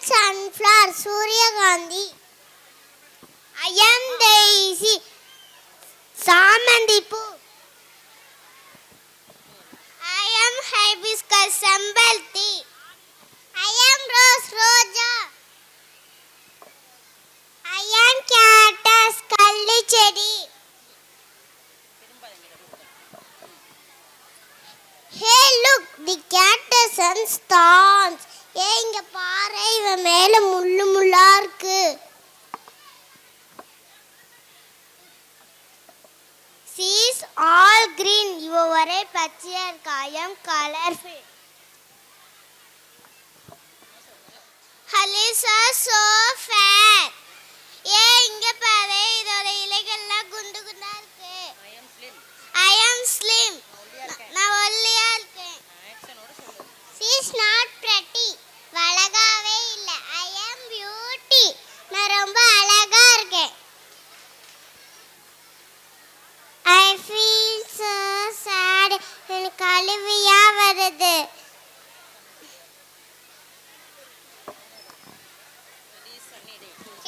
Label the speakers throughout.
Speaker 1: sunflower, Suryakandi. I am Daisy, Samandipu. I am Hibiscus, Sambalti. I am Rose, Roja. I am Cactus, Kallichedi. Hey, look, the cactus and thorns. இங்க பாரு, இவன் மேல முள்ளு முள்ளா இருக்கு. Seas all green. இவ ஒரே பச்சையா இருக்கு. I am colorful. Halisa so fat. இங்க பாரு, இதோட இலைகள்லாம் குண்டு குண்டா இருக்கு. I am slim. நான் ஒல்லியா இருக்கேன். She is not pretty. அழகாவே இல்ல. I am beauty. நான் ரொம்ப அழகா இருக்கேன். I feel so sad. எனக்கு அழுவியா வருது.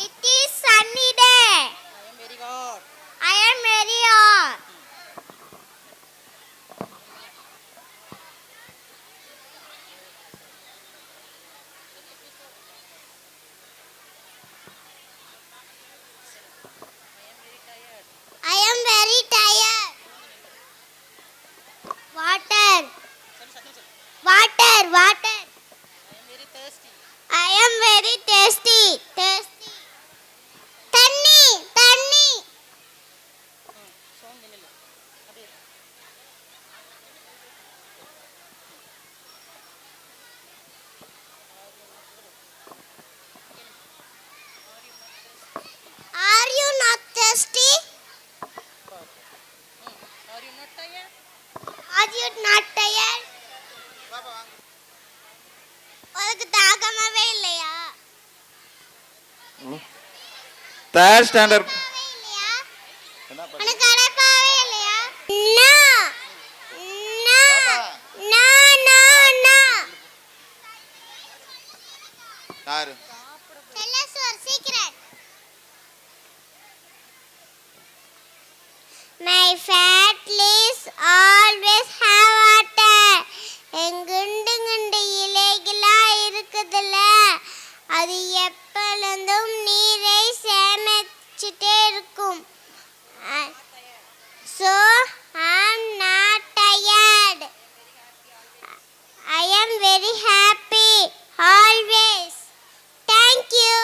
Speaker 1: It is sunny day. I am very hot. I am very tired. Water. Water, water. I am very thirsty. Thirsty. Tanni, tanni. Are you not thirsty?
Speaker 2: Are you not tired?
Speaker 1: Are you not tired? உனக்கு தாகமாவே இல்லையா?
Speaker 3: Third standard.
Speaker 1: இல்லையா? உனக்கு அடப்பாவே இல்லையா? No. No. No, no, no.
Speaker 3: யாரு?
Speaker 1: Tell us your secret. My fat leaves always have water. குண்டு குண்டு இலைகளா இருக்குதுல்ல, அது எப்பொழுதும் நீரை சேமிச்சுட்டே இருக்கும். So I'm not tired. I am very happy always. Thank you.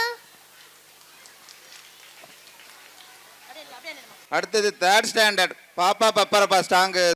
Speaker 3: அடுத்தது தேர்ட் ஸ்டாண்டர்ட் பாப்பா பப்பரப்பா ஸ்டாங்கு